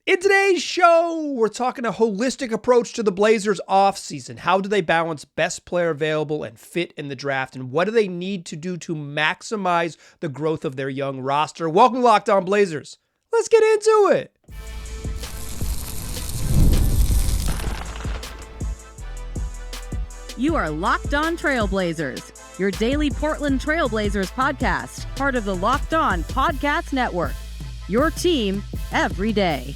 In today's show, we're talking a holistic approach to the Blazers offseason. How do they balance best player available and fit in the draft? And what do they need to do to maximize the growth of their young roster? Welcome to Locked On Blazers. Let's get into it. You are Locked On Trailblazers, your daily Portland Trailblazers podcast, part of the Locked On Podcast Network. Your team every day.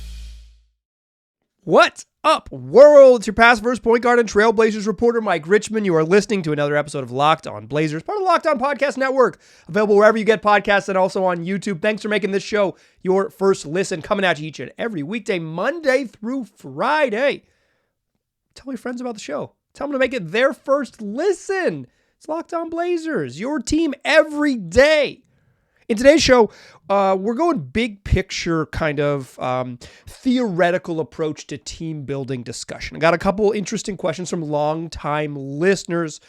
What's up, world? It's your past first point guard and Trailblazers reporter, Mike Richmond. You are listening to another episode of Locked On Blazers, part of the Locked On Podcast Network, available wherever you get podcasts and also on YouTube. Thanks for making this show your first listen, coming at you each and every weekday, Monday through Friday. Tell your friends about the show. Tell them to make it their first listen. It's Locked On Blazers, your team every day. In today's show, we're going big picture kind of theoretical approach to team building discussion. I got a couple interesting questions from longtime listeners.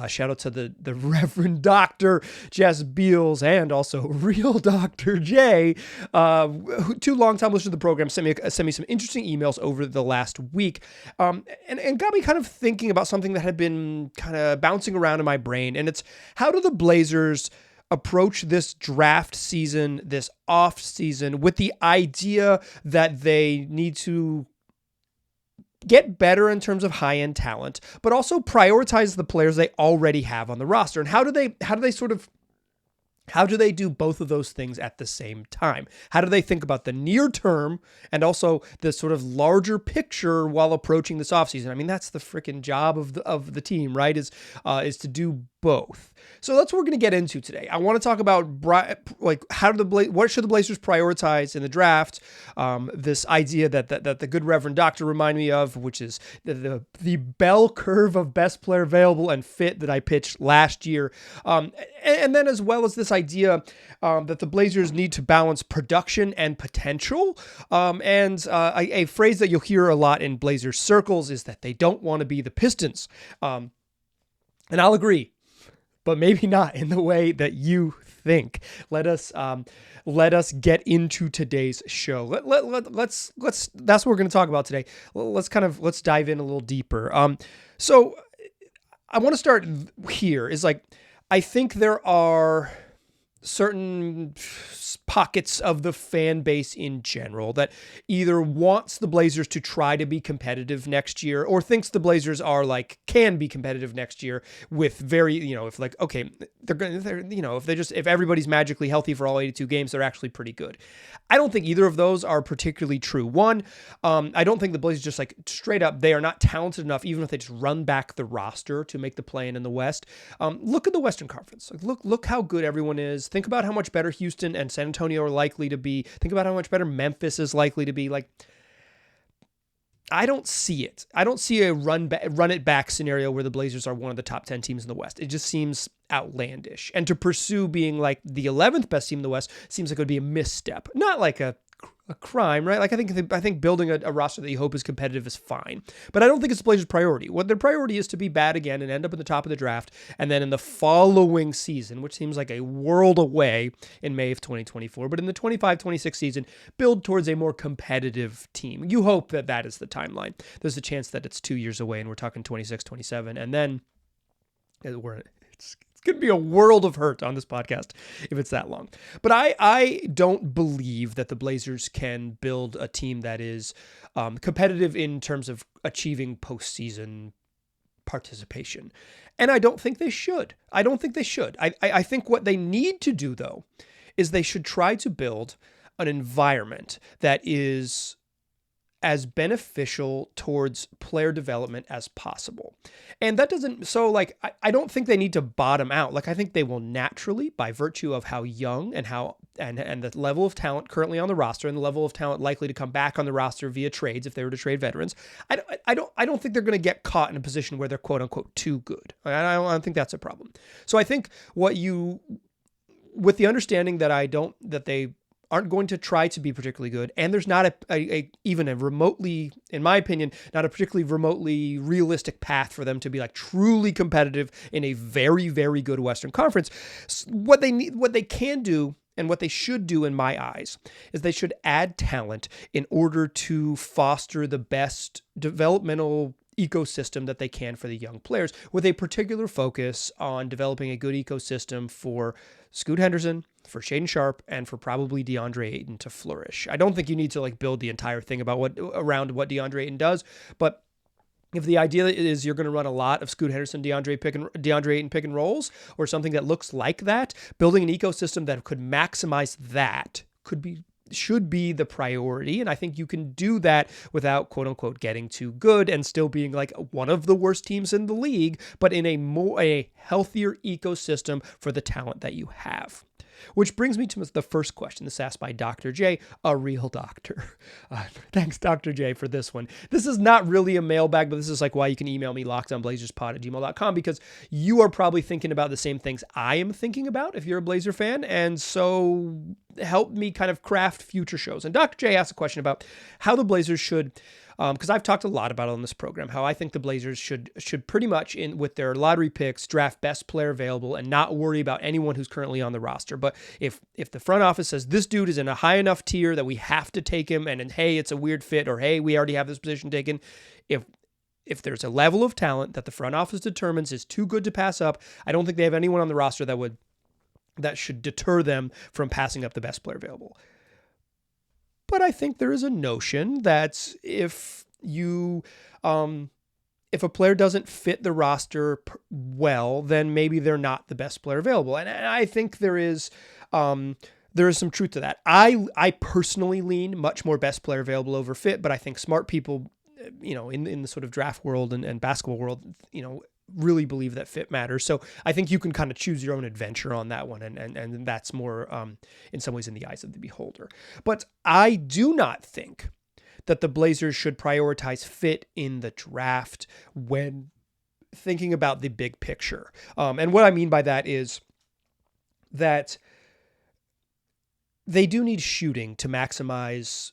Shout out to the Reverend Dr. Jess Beals and also Real Dr. J. Two longtime listeners of the program sent me some interesting emails over the last week and got me kind of thinking about something that had been kind of bouncing around in my brain. And it's, how do the Blazers approach this draft season, this off season, with the idea that they need to get better in terms of high-end talent, but also prioritize the players they already have on the roster? And how do they do both of those things at the same time? How do they think about the near term and also the sort of larger picture while approaching this offseason? I mean, that's the freaking job of the team, right? Is to do both. So that's what we're going to get into today. I want to talk about what should the Blazers prioritize in the draft? This idea that the good Reverend Doctor reminded me of, which is the bell curve of best player available and fit that I pitched last year, and then as well as this idea that the Blazers need to balance production and potential. And a phrase that you'll hear a lot in Blazers circles is that they don't want to be the Pistons. And I'll agree, but maybe not in the way that you think. Let us get into today's show. Let's that's what we're going to talk about today. Let's dive in a little deeper. So I want to start here is like, I think there are certain pockets of the fan base in general that either wants the Blazers to try to be competitive next year or thinks the Blazers can be competitive next year with very, if everybody's magically healthy for all 82 games, they're actually pretty good. I don't think either of those are particularly true. One, I don't think the Blazers just straight up, they are not talented enough, even if they just run back the roster to make the play-in in the West. Look at the Western Conference. Look how good everyone is. Think about how much better Houston and San Antonio are likely to be. Think about how much better Memphis is likely to be. I don't see it. I don't see a run it back scenario where the Blazers are one of the top 10 teams in the West. It just seems outlandish. And to pursue being the 11th best team in the West seems like it would be a misstep. Not like a crime, right? I think building a roster that you hope is competitive is fine, but I don't think it's the Blazers' priority. What their priority is to be bad again and end up at the top of the draft, and then in the following season, which seems like a world away in May of 2024, but in the 25-26 season, build towards a more competitive team. You hope that is the timeline. There's a chance that it's 2 years away, and we're talking 26, 27, and then it's going to be a world of hurt on this podcast if it's that long. But I don't believe that the Blazers can build a team that is competitive in terms of achieving postseason participation. And I don't think they should. I think what they need to do, though, is they should try to build an environment that is as beneficial towards player development as possible. And that doesn't, I don't think they need to bottom out. I think they will naturally, by virtue of how young and and the level of talent currently on the roster and the level of talent likely to come back on the roster via trades if they were to trade veterans, I don't think they're going to get caught in a position where they're quote unquote too good. I don't think that's a problem. So I think with the understanding that they aren't going to try to be particularly good, and there's not even a remotely, in my opinion, not a particularly remotely realistic path for them to be truly competitive in a very, very good Western Conference. What they can do And what they should do, in my eyes, is they should add talent in order to foster the best developmental ecosystem that they can for the young players, with a particular focus on developing a good ecosystem for Scoot Henderson, for Shaedon Sharpe, and for probably DeAndre Ayton to flourish. I don't think you need to build the entire thing around what DeAndre Ayton does, but if the idea is you're going to run a lot of Scoot Henderson, DeAndre Ayton pick and rolls, or something that looks like that, building an ecosystem that could maximize that should be the priority. And I think you can do that without, quote unquote, getting too good and still being one of the worst teams in the league, but in a healthier ecosystem for the talent that you have. Which brings me to the first question. This is asked by Dr. J, a real doctor. Thanks, Dr. J, for this one. This is not really a mailbag, but this is why you can email me, lockedonblazerspod@gmail.com, because you are probably thinking about the same things I am thinking about if you're a Blazer fan, and so help me kind of craft future shows. And Dr. J asked a question about how the Blazers should, because I've talked a lot about it on this program, how I think the Blazers should pretty much, with their lottery picks, draft best player available and not worry about anyone who's currently on the roster. But if the front office says this dude is in a high enough tier that we have to take him, and hey, it's a weird fit, or hey, we already have this position taken, if there's a level of talent that the front office determines is too good to pass up, I don't think they have anyone on the roster that should deter them from passing up the best player available. But I think there is a notion that if a player doesn't fit the roster well, then maybe they're not the best player available. And I think there is some truth to that. I personally lean much more best player available over fit, but I think smart people, in the sort of draft world and basketball world, really believe that fit matters. So I think you can kind of choose your own adventure on that one. And that's more, in some ways, in the eyes of the beholder. But I do not think that the Blazers should prioritize fit in the draft when thinking about the big picture. And what I mean by that is that they do need shooting to maximize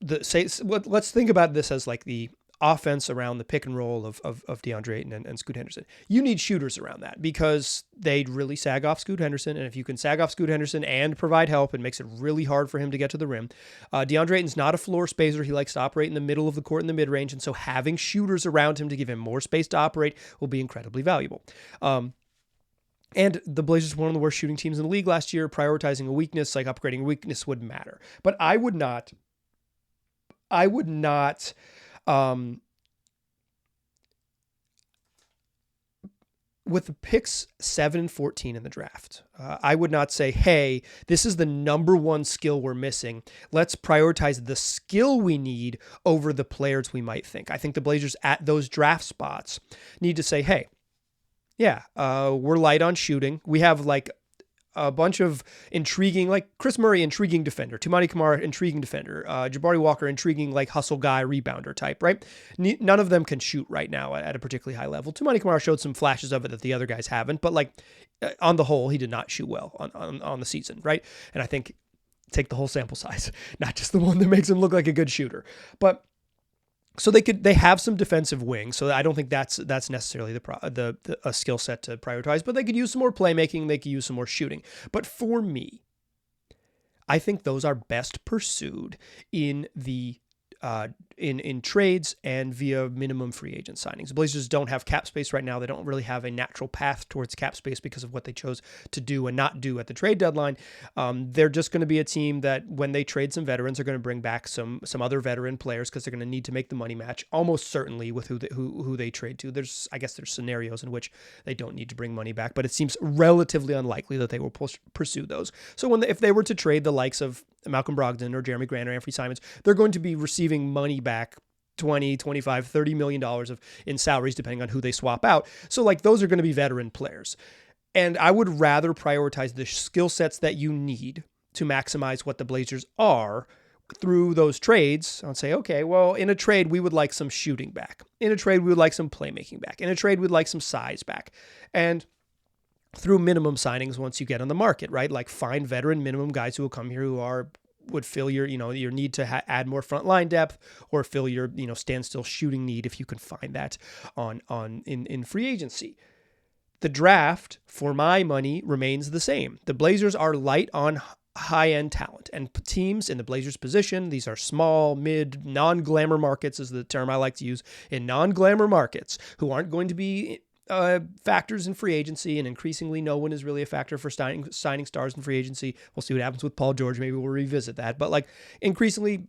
let's think about this as the offense around the pick and roll of DeAndre Ayton and Scoot Henderson. You need shooters around that because they'd really sag off Scoot Henderson. And if you can sag off Scoot Henderson and provide help, it makes it really hard for him to get to the rim. DeAndre Ayton's not a floor spacer. He likes to operate in the middle of the court in the mid-range. And so having shooters around him to give him more space to operate will be incredibly valuable. And the Blazers were one of the worst shooting teams in the league last year. Prioritizing a weakness, upgrading a weakness, would matter. But I would not with the picks 7 and 14 in the draft, I would not say, hey, this is the number one skill we're missing. Let's prioritize the skill we need over the players we might think. I think the Blazers at those draft spots need to say, hey, yeah, we're light on shooting. We have a bunch of intriguing, Chris Murray, intriguing defender, Tumani Kamara, intriguing defender, Jabari Walker, intriguing hustle guy, rebounder type, right? None of them can shoot right now at a particularly high level. Tumani Kamara showed some flashes of it that the other guys haven't, but on the whole, he did not shoot well on the season, right? And I think take the whole sample size, not just the one that makes him look like a good shooter. But so they have some defensive wings, so I don't think that's necessarily a skill set to prioritize, but they could use some more playmaking, they could use some more shooting. But for me, I think those are best pursued in the in trades and via minimum free agent signings. The Blazers don't have cap space right now. They don't really have a natural path towards cap space because of what they chose to do and not do at the trade deadline. They're just going to be a team that when they trade some veterans, are going to bring back some other veteran players because they're going to need to make the money match almost certainly with who they trade to. There's scenarios in which they don't need to bring money back, but it seems relatively unlikely that they will pursue those. So if they were to trade the likes of Malcolm Brogdon or Jeremy Grant or Anthony Simons, they're going to be receiving money back, $20, $25, $30 million in salaries, depending on who they swap out. So those are going to be veteran players. And I would rather prioritize the skill sets that you need to maximize what the Blazers are through those trades. I'll say, okay, well, in a trade, we would like some shooting back. In a trade, we would like some playmaking back. In a trade, we'd like some size back. And through minimum signings once you get on the market, right? Find veteran minimum guys who will come here who would fill your need to add more front line depth or fill your, standstill shooting need if you can find that in free agency. The draft, for my money, remains the same. The Blazers are light on high-end talent, and teams in the Blazers' position, these are small, mid, non-glamour markets is the term I like to use, in non-glamour markets who aren't going to be factors in free agency, and increasingly no one is really a factor for signing stars in free agency. We'll see what happens with Paul George. Maybe we'll revisit that. But like increasingly,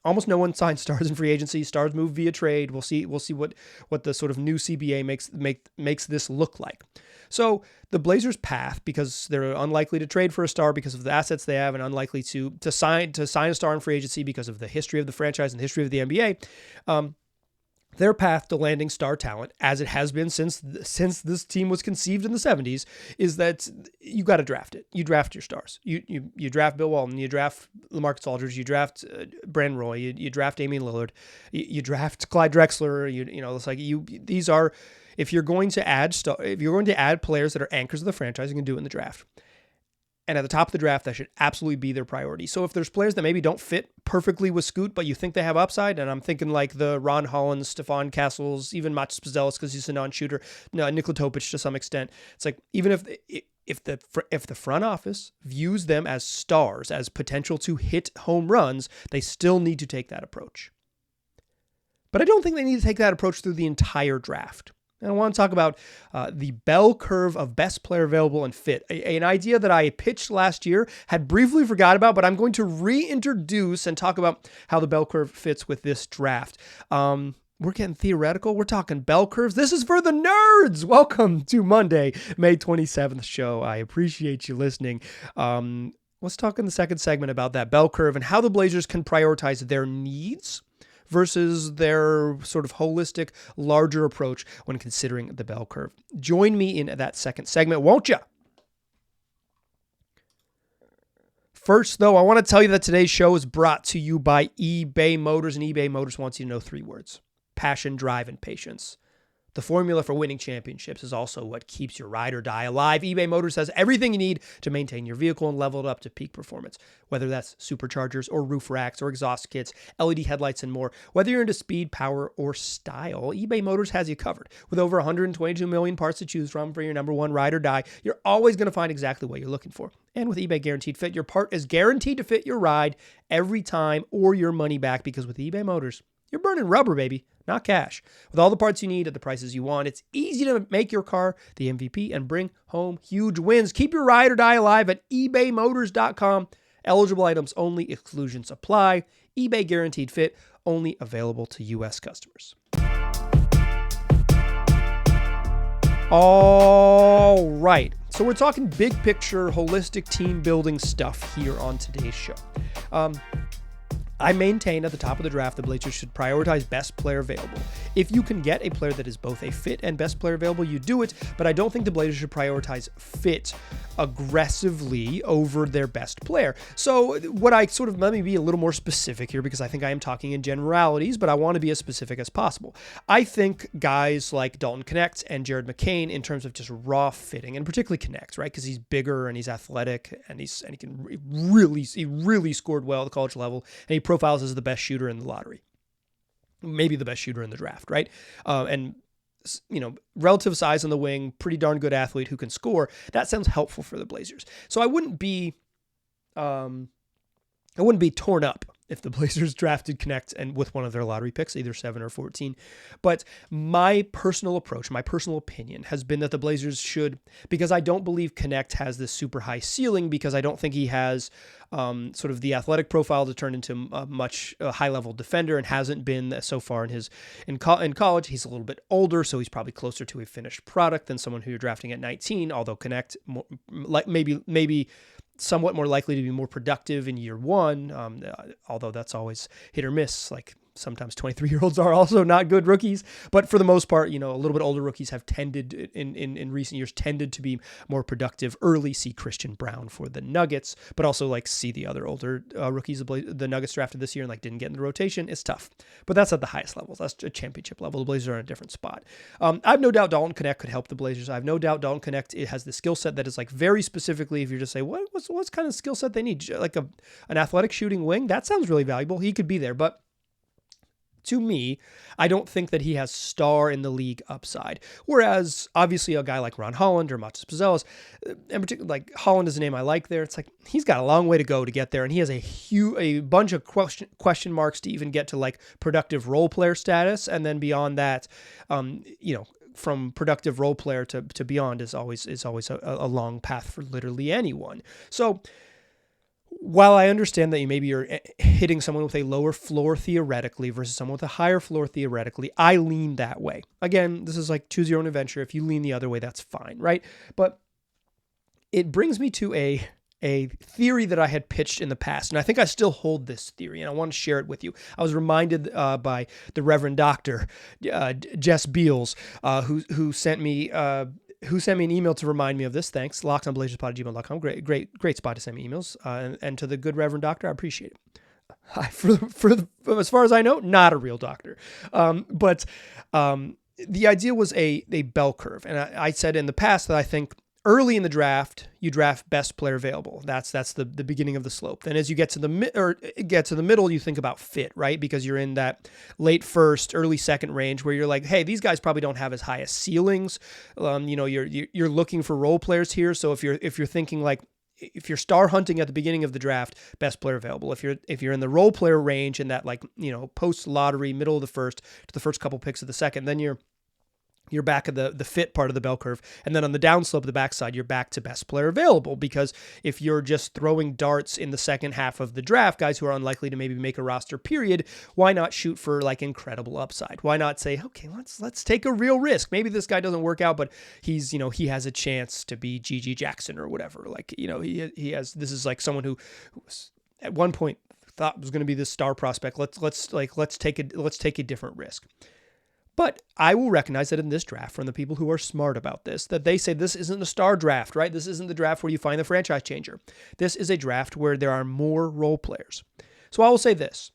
almost no one signs stars in free agency. Stars move via trade. We'll see what the sort of new CBA makes this look like. So the Blazers' path, because they're unlikely to trade for a star because of the assets they have, and unlikely to sign a star in free agency because of the history of the franchise and the history of the NBA. Their path to landing star talent, as it has been since this team was conceived in the 70s, is that you got to draft it. You draft your stars. You draft Bill Walton. You draft LaMarcus Aldridge. You draft Brandon Roy. You draft Damian Lillard. You draft Clyde Drexler. It's like these are, if you're going to add players that are anchors of the franchise, you can do it in the draft. And at the top of the draft, that should absolutely be their priority. So if there's players that maybe don't fit perfectly with Scoot, but you think they have upside, and I'm thinking like the Ron Hollins, Stephon Castles, even Matas Pizzelis because he's a non-shooter, Nikola Topic to some extent. It's like even if the front office views them as stars, as potential to hit home runs, they still need to take that approach. But I don't think they need to take that approach through the entire draft. And I want to talk about the bell curve of best player available and fit, an idea that I pitched last year, had briefly forgot about, but I'm going to reintroduce and talk about how the bell curve fits with this draft. We're getting theoretical. We're talking bell curves. This is for the nerds. Welcome to Monday, May 27th show. I appreciate you listening. Let's talk in the second segment about that bell curve and how the Blazers can prioritize their needs versus their sort of holistic, larger approach when considering the bell curve. Join me in that second segment, won't you? First, though, I want to tell you that today's show is brought to you by eBay Motors, and eBay Motors wants you to know 3 words: passion, drive, and patience. The formula for winning championships is also what keeps your ride or die alive. eBay Motors has everything you need to maintain your vehicle and level it up to peak performance. Whether that's superchargers or roof racks or exhaust kits, LED headlights, and more. Whether you're into speed, power, or style, eBay Motors has you covered. With over 122 million parts to choose from for your number one ride or die, you're always going to find exactly what you're looking for. And with eBay Guaranteed Fit, your part is guaranteed to fit your ride every time or your money back, because with eBay Motors, you're burning rubber, baby, not cash. With all the parts you need at the prices you want, it's easy to make your car the MVP and bring home huge wins. Keep your ride or die alive at ebaymotors.com. Eligible items only. Exclusions apply. eBay Guaranteed Fit, only available to U.S. customers. All right. So we're talking big picture, holistic team building stuff here on today's show. I maintain at the top of the draft, the Blazers should prioritize best player available. If you can get a player that is both a fit and best player available, you do it, but I don't think the Blazers should prioritize fit aggressively over their best player. So let me be a little more specific here, because I think I am talking in generalities, but I want to be as specific as possible. I think guys like Dalton Knecht and Jared McCain, in terms of just raw fitting, and particularly Knecht, right? Because he's bigger and he's athletic and he really scored well at the college level, and he profiles as the best shooter in the lottery, maybe the best shooter in the draft, right? And relative size on the wing, pretty darn good athlete who can score. That sounds helpful for the Blazers. So I wouldn't be torn up if the Blazers drafted Knecht and with one of their lottery picks, either 7 or 14. But my personal approach, my personal opinion has been that the Blazers should, because I don't believe Knecht has this super high ceiling, because I don't think he has sort of the athletic profile to turn into a high-level defender, and hasn't been so far in college. He's a little bit older, so he's probably closer to a finished product than someone who you're drafting at 19, although Knecht maybe somewhat more likely to be more productive in year one, although that's always hit or miss. Like sometimes 23-year-olds are also not good rookies, but for the most part, a little bit older rookies have tended in recent years to be more productive early. See Christian Brown for the Nuggets, but also see the other older rookies the Nuggets drafted this year and didn't get in the rotation. It's tough, but that's at the highest levels. That's a championship level. The Blazers are in a different spot. I have no doubt Dalton Knecht could help the Blazers. I have no doubt Dalton Knecht has the skill set that is very specifically, if you just say, what's kind of skill set they need? Like an athletic shooting wing, that sounds really valuable. He could be there, but to me, I don't think that he has star in the league upside. Whereas obviously a guy like Ron Holland or Matas Puzelas, in particular, like Holland is a name I like there. It's like he's got a long way to go to get there, and he has a bunch of question marks to even get to like productive role player status, and then beyond that, from productive role player to beyond is always a long path for literally anyone. So while I understand that you're hitting someone with a lower floor theoretically versus someone with a higher floor theoretically, I lean that way. Again, this is like choose your own adventure. If you lean the other way, that's fine, right? But it brings me to a theory that I had pitched in the past, and I think I still hold this theory, and I want to share it with you. I was reminded by the Reverend Doctor Jess Beals, who sent me an email to remind me of this. Thanks. LockedOnBlazersPod@gmail.com. Great spot to send me emails. And to the good Reverend Doctor, I appreciate it. As far as I know, not a real doctor. But the idea was a bell curve. And I said in the past that I think early in the draft, you draft best player available. That's the beginning of the slope. Then as you get to the middle, you think about fit, right? Because you're in that late first, early second range where you're like, hey, these guys probably don't have as high as ceilings. You're looking for role players here. So if you're thinking like, if you're star hunting at the beginning of the draft, best player available. If you're in the role player range in that post lottery, middle of the first to the first couple picks of the second, then you're back at the fit part of the bell curve. And then on the downslope of the backside, you're back to best player available, because if you're just throwing darts in the second half of the draft, guys who are unlikely to maybe make a roster period, why not shoot for like incredible upside? Why not say, okay, let's take a real risk. Maybe this guy doesn't work out, but he has a chance to be Gigi Jackson or whatever. Like, he has, this is like someone who was at one point thought was going to be this star prospect. Let's take a different risk. But I will recognize that in this draft, from the people who are smart about this, that they say this isn't a star draft, right? This isn't the draft where you find the franchise changer. This is a draft where there are more role players. So I will say this.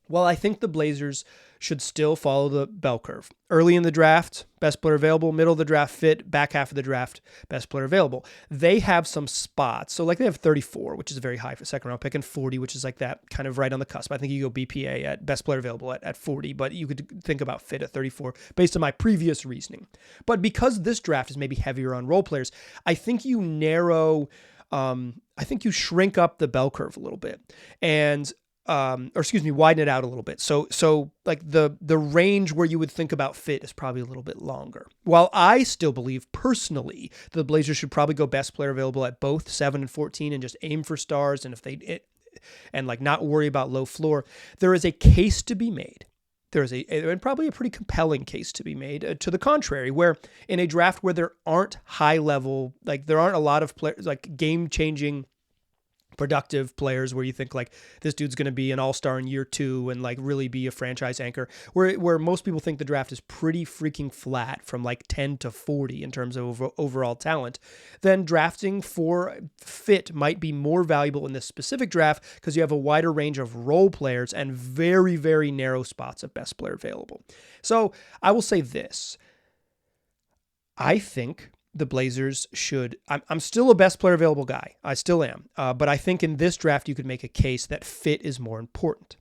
While I think the Blazers should still follow the bell curve. Early in the draft, best player available. Middle of the draft, fit. Back half of the draft, best player available. They have some spots. So like they have 34, which is very high for a second round pick, and 40, which is like that kind of right on the cusp. I think you go BPA at best player available at 40, but you could think about fit at 34 based on my previous reasoning. But because this draft is maybe heavier on role players, I think you shrink up the bell curve a little bit. And widen it out a little bit. So like the range where you would think about fit is probably a little bit longer. While I still believe personally the Blazers should probably go best player available at both 7 and 14 and just aim for stars. And not worry about low floor. There is a case to be made. And probably a pretty compelling case to be made to the contrary, where in a draft where there aren't high level, like there aren't a lot of players, like game changing productive players where you think like this dude's going to be an all-star in year 2 and like really be a franchise anchor, where most people think the draft is pretty freaking flat from like 10 to 40 in terms of overall talent, then drafting for fit might be more valuable in this specific draft because you have a wider range of role players and very, very narrow spots of best player available. So I will say this. I think the Blazers should, I'm still a best player available guy. I still am. But I think in this draft, you could make a case that fit is more important.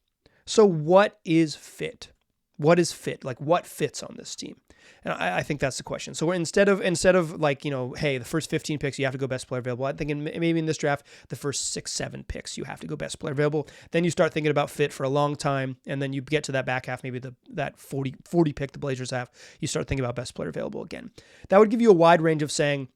So what is fit? What is fit? Like what fits on this team? And I think that's the question. So instead of like, hey, the first 15 picks, you have to go best player available. I'm thinking maybe in this draft, the first 6-7 picks, you have to go best player available. Then you start thinking about fit for a long time. And then you get to that back half, maybe that 40 pick the Blazers have, you start thinking about best player available again. That would give you a wide range of saying,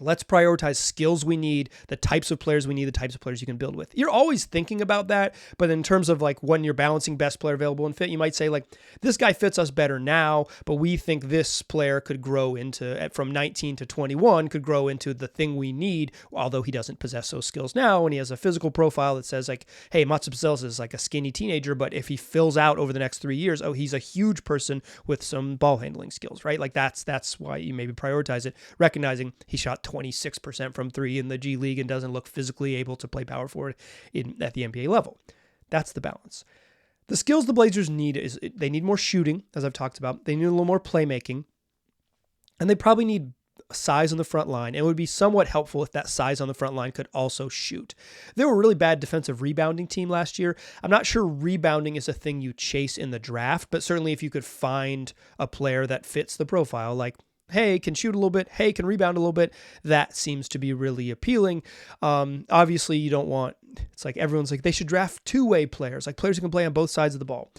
let's prioritize skills we need, the types of players we need, the types of players you can build with. You're always thinking about that, but in terms of like when you're balancing best player available and fit, you might say like, this guy fits us better now, but we think this player could grow into, from 19 to 21, could grow into the thing we need, although he doesn't possess those skills now, and he has a physical profile that says like, hey, Matas Puzelas is like a skinny teenager, but if he fills out over the next 3 years, he's a huge person with some ball handling skills, right? Like that's why you maybe prioritize it, recognizing he shot 26% from 3 in the G League and doesn't look physically able to play power forward at the NBA level. That's the balance. The skills the Blazers need is they need more shooting, as I've talked about. They need a little more playmaking. And they probably need size on the front line. It would be somewhat helpful if that size on the front line could also shoot. They were a really bad defensive rebounding team last year. I'm not sure rebounding is a thing you chase in the draft, but certainly if you could find a player that fits the profile, like, hey, can shoot a little bit, hey, can rebound a little bit, that seems to be really appealing. Obviously, you don't want, it's like everyone's like, they should draft two-way players, like players who can play on both sides of the ball.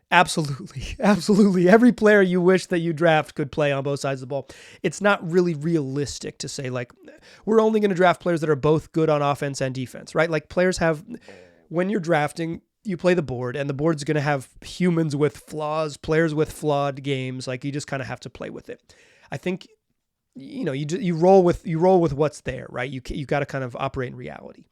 Absolutely. Absolutely. Every player you wish that you draft could play on both sides of the ball. It's not really realistic to say, like, we're only going to draft players that are both good on offense and defense, right? Like players have, when you're drafting, you play the board, and the board's going to have humans with flaws, players with flawed games. Like you just kind of have to play with it. I think, you roll with what's there, right? You got to kind of operate in reality.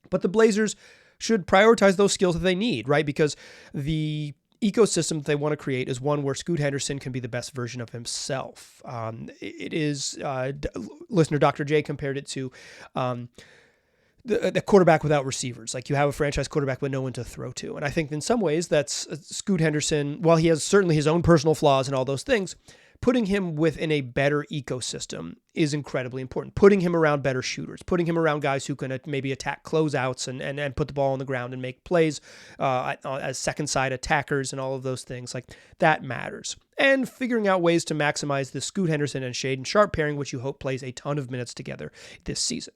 But the Blazers should prioritize those skills that they need, right? Because the ecosystem that they want to create is one where Scoot Henderson can be the best version of himself. It is, listener Dr. J compared it to the quarterback without receivers. Like you have a franchise quarterback with no one to throw to. And I think in some ways that's Scoot Henderson, while he has certainly his own personal flaws and all those things, putting him within a better ecosystem is incredibly important. Putting him around better shooters, putting him around guys who can maybe attack closeouts and put the ball on the ground and make plays as second side attackers and all of those things, like that matters. And figuring out ways to maximize the Scoot Henderson and Shaedon Sharpe pairing, which you hope plays a ton of minutes together this season.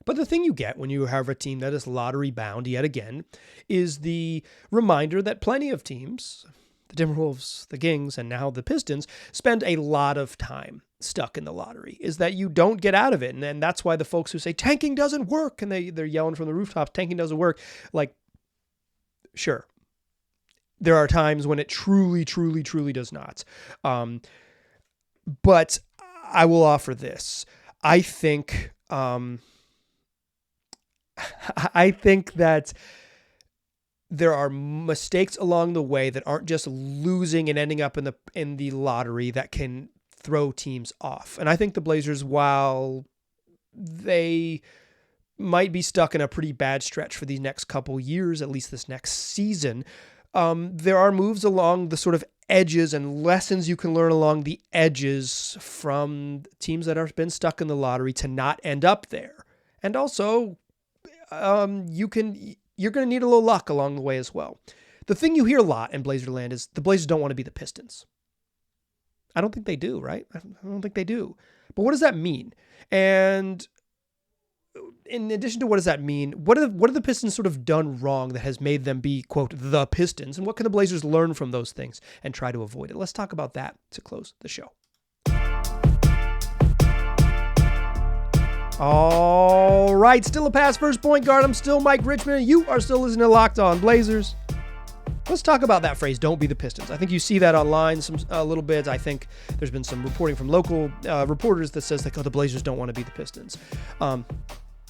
But the thing you get when you have a team that is lottery bound yet again is the reminder that plenty of teams, the Timberwolves, the Kings, and now the Pistons, spend a lot of time stuck in the lottery, is that you don't get out of it. And that's why the folks who say tanking doesn't work, and they're yelling from the rooftops, tanking doesn't work. Like, sure, there are times when it truly, truly, truly does not. But I will offer this. I think that there are mistakes along the way that aren't just losing and ending up in the lottery that can throw teams off. And I think the Blazers, while they might be stuck in a pretty bad stretch for these next couple years, at least this next season, there are moves along the sort of edges and lessons you can learn along the edges from teams that have been stuck in the lottery to not end up there. And also, you're going to need a little luck along the way as well. The thing you hear a lot in Blazerland is the Blazers don't want to be the Pistons. I don't think they do, right? I don't think they do. But what does that mean? And in addition to what does that mean, what are the Pistons sort of done wrong that has made them be, quote, the Pistons? And what can the Blazers learn from those things and try to avoid it? Let's talk about that to close the show. All right, still a pass first point guard. I'm still Mike Richmond. You are still listening to Locked On Blazers. Let's talk about that phrase, don't be the Pistons. I think you see that online a little bit. I think there's been some reporting from local reporters that says that the Blazers don't want to be the Pistons. I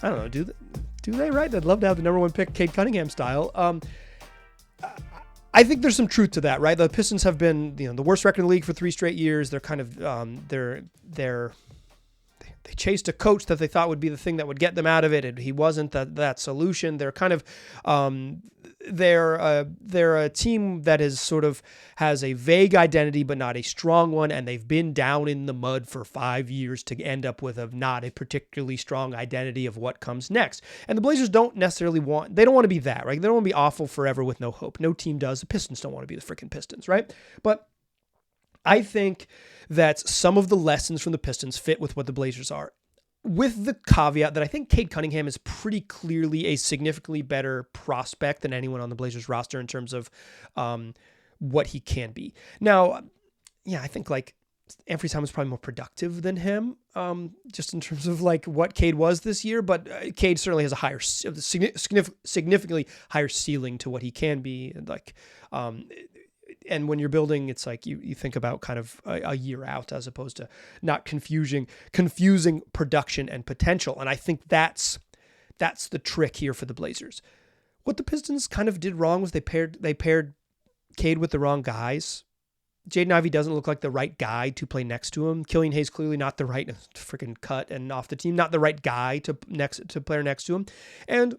don't know, do they, right? They'd love to have the number one pick, Cade Cunningham style. I think there's some truth to that, right? The Pistons have been, the worst record in the league for 3 straight years. They're kind of, they chased a coach that they thought would be the thing that would get them out of it, and he wasn't that solution. They're kind of they're a team that is sort of has a vague identity but not a strong one, and they've been down in the mud for 5 years to end up with not a particularly strong identity of what comes next. And the Blazers don't necessarily want to be that, right? They don't want to be awful forever with no hope. No team does. The Pistons don't want to be the freaking Pistons, right? But I think that some of the lessons from the Pistons fit with what the Blazers are, with the caveat that I think Cade Cunningham is pretty clearly a significantly better prospect than anyone on the Blazers roster in terms of what he can be. Now, I think like Anthony Simons is probably more productive than him, just in terms of like what Cade was this year, but Cade certainly has a significantly higher ceiling to what he can be. And when you're building, it's like you think about kind of a year out as opposed to not confusing production and potential. And I think that's the trick here for the Blazers. What the Pistons kind of did wrong was they paired Cade with the wrong guys. Jaden Ivey doesn't look like the right guy to play next to him. Killian Hayes clearly not the right freaking cut and off the team, not the right guy to player next to him. And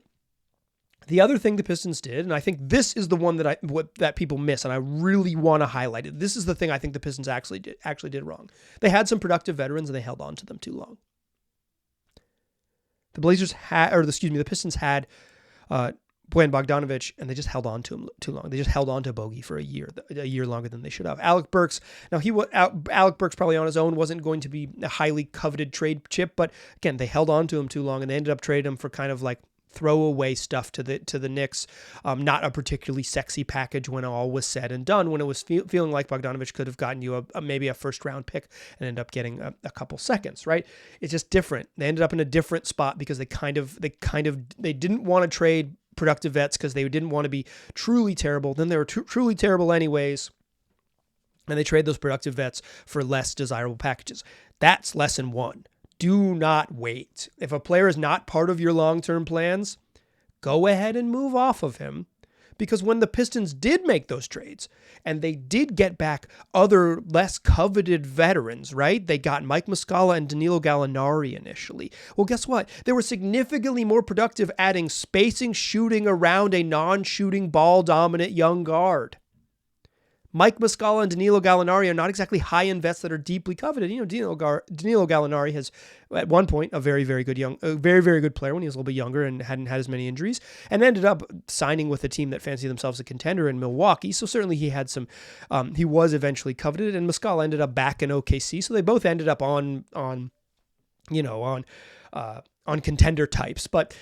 The other thing the Pistons did, and I think this is the one that people miss, and I really want to highlight it. This is the thing I think the Pistons actually did wrong. They had some productive veterans, and they held on to them too long. The Pistons had Bojan Bogdanovic, and they just held on to him too long. They just held on to Bogey for a year longer than they should have. Alec Burks, Alec Burks probably on his own wasn't going to be a highly coveted trade chip, but again, they held on to him too long, and they ended up trading him for kind of like throwaway stuff to the Knicks, not a particularly sexy package when all was said and done, when it was feeling like Bogdanovic could have gotten you maybe a first round pick and end up getting a couple seconds, right? It's just different. They ended up in a different spot because they didn't want to trade productive vets because they didn't want to be truly terrible. Then they were truly terrible anyways, and they trade those productive vets for less desirable packages. That's lesson one. Do not wait. If a player is not part of your long-term plans, go ahead and move off of him. Because when the Pistons did make those trades, and they did get back other less coveted veterans, right? They got Mike Muscala and Danilo Gallinari initially. Well, guess what? They were significantly more productive adding spacing, shooting around a non-shooting, ball-dominant young guard. Mike Muscala and Danilo Gallinari are not exactly high-end vets that are deeply coveted. Danilo Gallinari has, at one point, a very, very good player when he was a little bit younger and hadn't had as many injuries, and ended up signing with a team that fancied themselves a contender in Milwaukee. So certainly he had some. He was eventually coveted, and Muscala ended up back in OKC. So they both ended up on contender types, but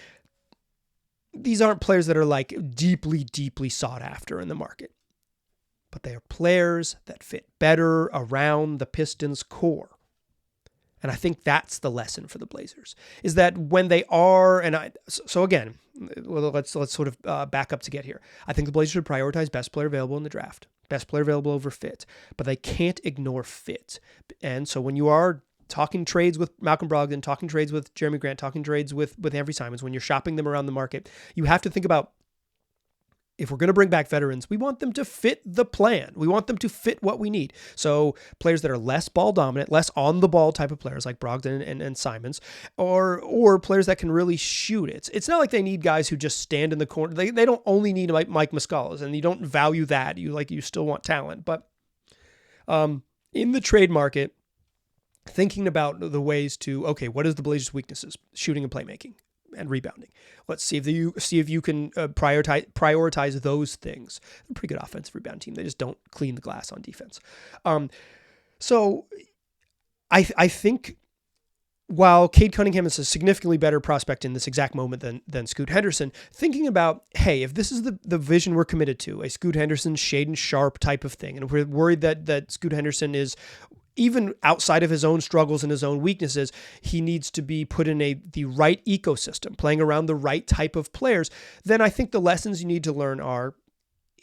these aren't players that are like deeply, deeply sought after in the market. But they are players that fit better around the Pistons' core. And I think that's the lesson for the Blazers, is that when they are, so again, let's sort of back up to get here. I think the Blazers should prioritize best player available in the draft, best player available over fit, but they can't ignore fit. And so when you are talking trades with Malcolm Brogdon, talking trades with Jeremy Grant, talking trades with Anfernee Simons, when you're shopping them around the market, you have to think about, if we're going to bring back veterans, we want them to fit the plan. We want them to fit what we need. So players that are less ball dominant, less on the ball type of players like Brogdon and Simons, or players that can really shoot. It's not like they need guys who just stand in the corner. They don't only need Mike Muscala, and you don't value that. You still want talent. But in the trade market, thinking about the ways to, okay, what is the Blazers' weaknesses? Shooting and playmaking and rebounding. Let's see if you can prioritize those things. They're a pretty good offensive rebound team. They just don't clean the glass on defense. So I think while Cade Cunningham is a significantly better prospect in this exact moment than Scoot Henderson, thinking about, hey, if this is the vision we're committed to, a Scoot Henderson, Shaedon Sharpe type of thing, and we're worried that Scoot Henderson is, even outside of his own struggles and his own weaknesses, he needs to be put in the right ecosystem, playing around the right type of players, then I think the lessons you need to learn are,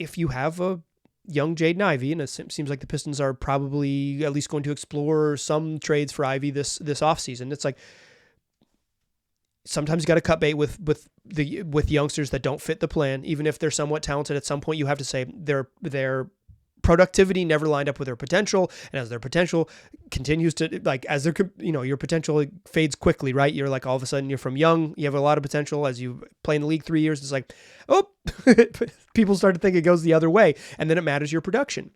if you have a young Jaden Ivey, and it seems like the Pistons are probably at least going to explore some trades for Ivey this offseason, it's like, sometimes you got to cut bait with youngsters that don't fit the plan, even if they're somewhat talented. At some point, you have to say their productivity never lined up with their potential, and as their potential continues to, like, as their, your potential fades quickly, right? You're like, all of a sudden you're from young, you have a lot of potential. As you play in the league 3 years, it's like, oh, people start to think it goes the other way, and then it matters your production.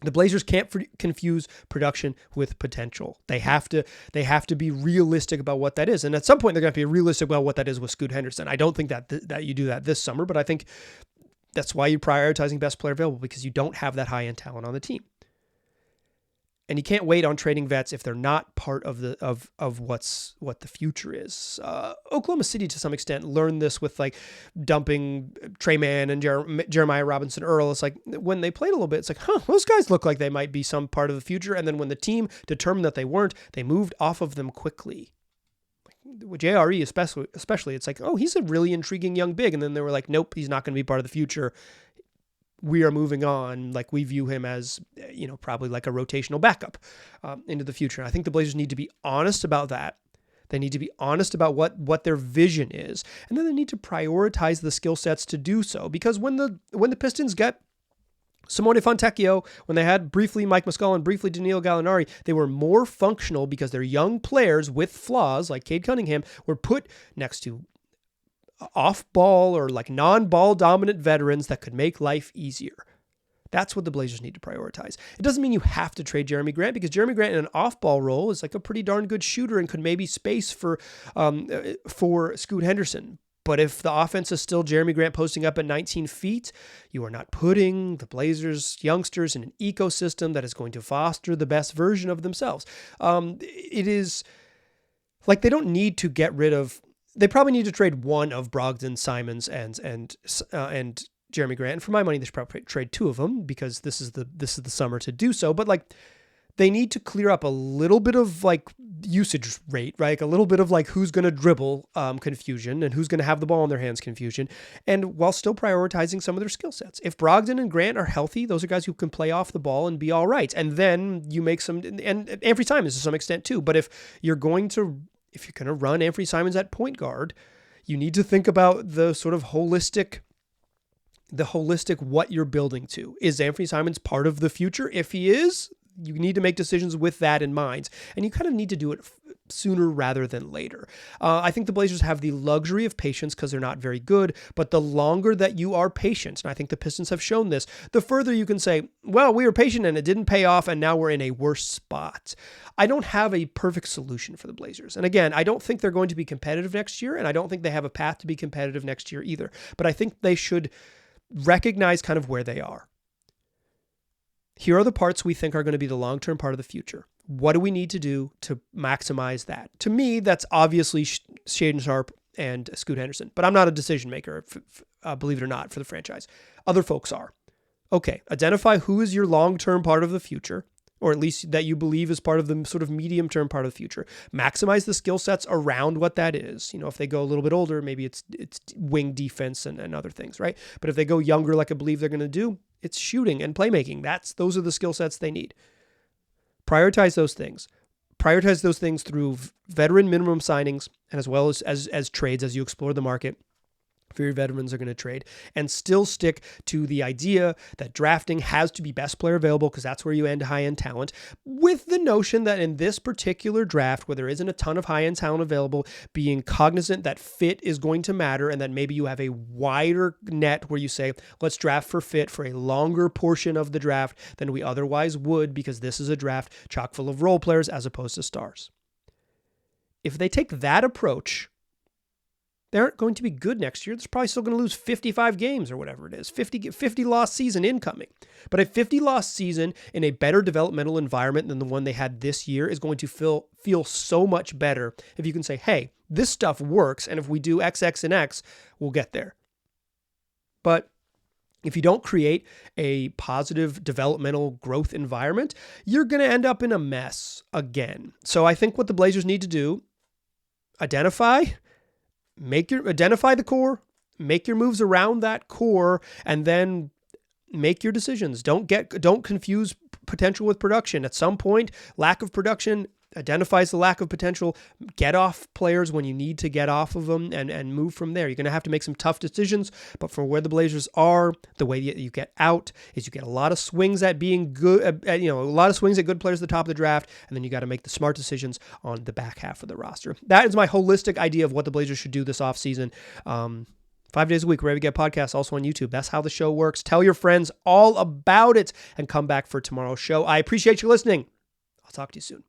The Blazers can't confuse production with potential. They have to be realistic about what that is, and at some point they're going to be realistic about what that is with Scoot Henderson. I don't think that you do that this summer, but I think that's why you're prioritizing best player available, because you don't have that high-end talent on the team. And you can't wait on trading vets if they're not part of what the future is. Oklahoma City, to some extent, learned this with like dumping Trey Mann and Jeremiah Robinson Earl. It's like when they played a little bit, it's like, those guys look like they might be some part of the future. And then when the team determined that they weren't, they moved off of them quickly. With JRE especially, it's like, oh, he's a really intriguing young big. And then they were like, nope, he's not going to be part of the future. We are moving on. Like, we view him as, probably like a rotational backup into the future. And I think the Blazers need to be honest about that. They need to be honest about what their vision is. And then they need to prioritize the skill sets to do so. Because when the Pistons get Simone Fontecchio, when they had briefly Mike Muscala and briefly Danilo Gallinari, they were more functional because their young players with flaws, like Cade Cunningham, were put next to off-ball or like non-ball dominant veterans that could make life easier. That's what the Blazers need to prioritize. It doesn't mean you have to trade Jeremy Grant, because Jeremy Grant in an off-ball role is like a pretty darn good shooter and could maybe space for Scoot Henderson. But if the offense is still Jeremy Grant posting up at 19 feet, you are not putting the Blazers youngsters in an ecosystem that is going to foster the best version of themselves. It is like they don't need to get rid of. They probably need to trade one of Brogdon, Simons, and Jeremy Grant. And for my money, they should probably trade two of them, because this is the summer to do so. But like, they need to clear up a little bit of like usage rate, right? Like a little bit of like who's going to dribble confusion and who's going to have the ball in their hands confusion, and while still prioritizing some of their skill sets. If Brogdon and Grant are healthy, those are guys who can play off the ball and be all right. And then you make some, and Anfernee Simons to some extent too. But if you're going to run Anfernee Simons at point guard, you need to think about the sort of holistic what you're building to. Is Anfernee Simons part of the future? If he is, you need to make decisions with that in mind, and you kind of need to do it sooner rather than later. I think the Blazers have the luxury of patience because they're not very good, but the longer that you are patient, and I think the Pistons have shown this, the further you can say, well, we were patient and it didn't pay off, and now we're in a worse spot. I don't have a perfect solution for the Blazers. And again, I don't think they're going to be competitive next year, and I don't think they have a path to be competitive next year either. But I think they should recognize kind of where they are. Here are the parts we think are going to be the long-term part of the future. What do we need to do to maximize that? To me, that's obviously Shaedon Sharpe and Scoot Henderson, but I'm not a decision maker, believe it or not, for the franchise. Other folks are. Okay, identify who is your long-term part of the future, or at least that you believe is part of the sort of medium-term part of the future. Maximize the skill sets around what that is. You know, if they go a little bit older, maybe it's wing defense and other things, right? But if they go younger, like I believe they're going to do, it's shooting and playmaking. Those are the skill sets they need. Prioritize those things. Prioritize those things through veteran minimum signings, and as well as trades as you explore the market. For your veterans are going to trade, and still stick to the idea that drafting has to be best player available, because that's where you end high-end talent, with the notion that in this particular draft, where there isn't a ton of high-end talent available, being cognizant that fit is going to matter, and that maybe you have a wider net where you say, let's draft for fit for a longer portion of the draft than we otherwise would, because this is a draft chock full of role players as opposed to stars. If they take that approach, they aren't going to be good next year. They're probably still going to lose 55 games or whatever it is, 50 loss season incoming. But a 50 loss season in a better developmental environment than the one they had this year is going to feel so much better if you can say, hey, this stuff works, and if we do X, X, and X, we'll get there. But if you don't create a positive developmental growth environment, you're going to end up in a mess again. So I think what the Blazers need to do, identify the core, make your moves around that core, and then make your decisions. Don't confuse potential with production. At some point, lack of production identifies the lack of potential. Get off players when you need to get off of them, and move from there. You're going to have to make some tough decisions, but for where the Blazers are, the way you get out is you get a lot of swings at being good, a lot of swings at good players at the top of the draft, and then you got to make the smart decisions on the back half of the roster. That is my holistic idea of what the Blazers should do this offseason. 5 days a week, wherever you get podcasts, also on YouTube. That's how the show works. Tell your friends all about it, and come back for tomorrow's show. I appreciate you listening. I'll talk to you soon.